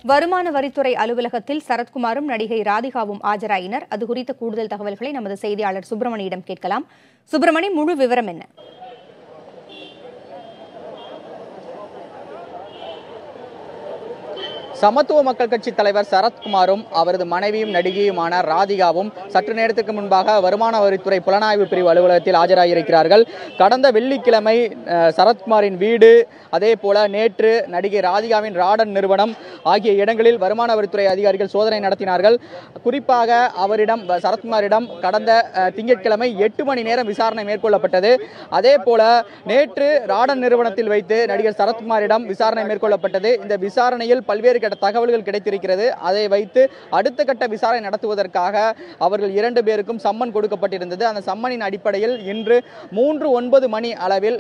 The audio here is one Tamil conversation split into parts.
வருமான வரித்துறை அலுவலகத்தில் சரத்குமாரும் நடிகை ராதிகாவும் ஆஜராயினர். அது குறித்த கூடுதல் தகவல்களை நமது செய்தியாளர் சுப்பிரமணியிடம் கேட்கலாம். சுப்பிரமணி, முழு விவரம் என்ன? சமத்துவ மக்கள் கட்சி தலைவர் சரத்குமாரும் அவரது மனைவியும் நடிகையுமான ராதிகாவும் சற்று நேரத்துக்கு முன்பாக வருமான வரித்துறை புலனாய்வு பிரிவு அலுவலகத்தில் ஆஜராகியிருக்கிறார்கள். கடந்த வெள்ளிக்கிழமை சரத்குமாரின் வீடு, அதே போல நேற்று நடிகை ராதிகாவின் ராடன் நிறுவனம் ஆகிய இடங்களில் வருமான வரித்துறை அதிகாரிகள் சோதனை நடத்தினார்கள். குறிப்பாக சரத்குமாரிடம் கடந்த திங்கட்கிழமை 8 மணி நேரம் விசாரணை மேற்கொள்ளப்பட்டது. அதே போல நேற்று ராடன் நிறுவனத்தில் வைத்து நடிகர் சரத்குமாரிடம் விசாரணை மேற்கொள்ளப்பட்டது. இந்த விசாரணையில் பல்வேறு தகவல்கள் கிடைத்திருக்கிறது. அதை வைத்து அடுத்த கட்ட விசாரணை நடத்துவதற்காக அவர்கள் 2 பேருக்கும் சம்மன் கொடுக்கப்பட்டிருந்தது. அந்த சம்மனின் அடிப்படையில் இன்று 3:09 மணி அளவில்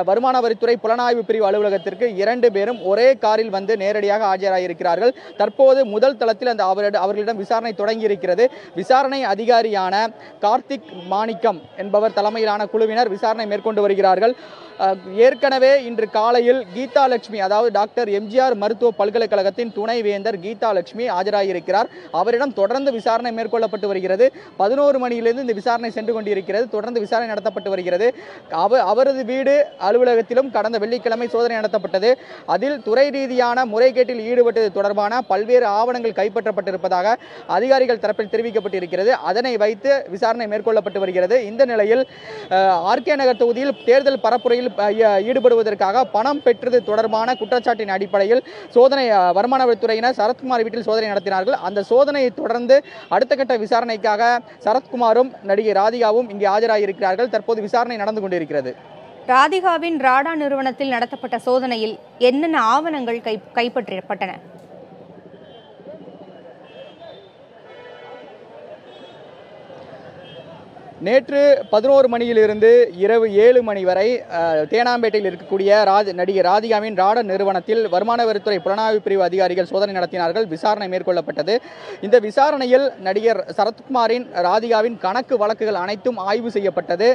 வருமான வரித்துறை புலனாய்வு பிரிவு அலுவலகத்திற்கு 2 பேரும் ஒரே காரில் வந்து நேரடியாக ஆஜராகியிருக்கிறார்கள். தற்போது முதல் தளத்தில் அவர்களிடம் விசாரணை தொடங்கி இருக்கிறது. விசாரணை அதிகாரியான கார்த்திக் மாணிக்கம் என்பவர் தலைமையிலான குழுவினர் விசாரணை மேற்கொண்டு வருகிறார்கள். ஏற்கனவே இன்று காலையில் கீதா லட்சுமி, அதாவது டாக்டர் எம்ஜிஆர் மருத்துவ பல்கலைக்கழகத்தின் துணைவேந்தர் கீதா லட்சுமி ஆஜராகியிருக்கிறார். அவரிடம் தொடர்ந்து விசாரணை மேற்கொள்ளப்பட்டு வருகிறது. 11 மணியிலிருந்து இந்த விசாரணை சென்று கொண்டிருக்கிறது. தொடர்ந்து விசாரணை நடத்தப்பட்டு வருகிறது. அவரது வீடு அலுவலகத்திலும் கடந்த வெள்ளிக்கிழமை சோதனை நடத்தப்பட்டது. அதில் துறை ரீதியான முறைகேட்டில் ஈடுபட்டது தொடர்பான பல்வேறு ஆவணங்கள் கைப்பற்றப்பட்டிருப்பதாக அதிகாரிகள் தரப்பில் தெரிவிக்கப்பட்டிருக்கிறது. அதனை வைத்து விசாரணை மேற்கொள்ளப்பட்டு வருகிறது. இந்த நிலையில் ஆர்கே நகர் தொகுதியில் தேர்தல் பரப்புரையில் ஈடுபடுவதற்காக பணம் பெற்றது தொடர்பான குற்றச்சாட்டின் அடிப்படையில் வருமான வரித்துறையினர் சரத்குமார் வீட்டில் சோதனை நடத்தினார்கள். அந்த சோதனையை தொடர்ந்து அடுத்த கட்ட விசாரணைக்காக சரத்குமாரும் நடிகை ராதிகாவும் இங்கே ஆஜராகியிருக்கிறார்கள். தற்போது விசாரணை நடந்து கொண்டிருக்கிறது. ராதிகாவின் ராடா நிறுவனத்தில் நடத்தப்பட்ட சோதனையில் என்னென்ன ஆவணங்கள் கைப்பற்றப்பட்டன? நேற்று 11 மணியிலிருந்து இரவு 7 மணி வரை தேனாம்பேட்டையில் இருக்கக்கூடிய நடிகை ராதிகாவின் ராடன் நிறுவனத்தில் வருமான வரித்துறை புலனாய்வு பிரிவு அதிகாரிகள் சோதனை நடத்தினார்கள். விசாரணை மேற்கொள்ளப்பட்டது. இந்த விசாரணையில் நடிகர் சரத்குமாரின் ராதிகாவின் கணக்கு வழக்குகள் அனைத்தும் ஆய்வு செய்யப்பட்டது.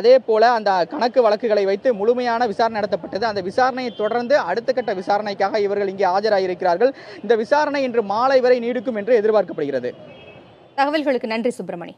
அதே போல அந்த கணக்கு வழக்குகளை வைத்து முழுமையான விசாரணை நடத்தப்பட்டது. அந்த விசாரணையை தொடர்ந்து அடுத்த கட்ட விசாரணைக்காக இவர்கள் இங்கே ஆஜராகியிருக்கிறார்கள். இந்த விசாரணை இன்று மாலை வரை நீடிக்கும் என்று எதிர்பார்க்கப்படுகிறது. தகவல்களுக்கு நன்றி சுப்பிரமணி.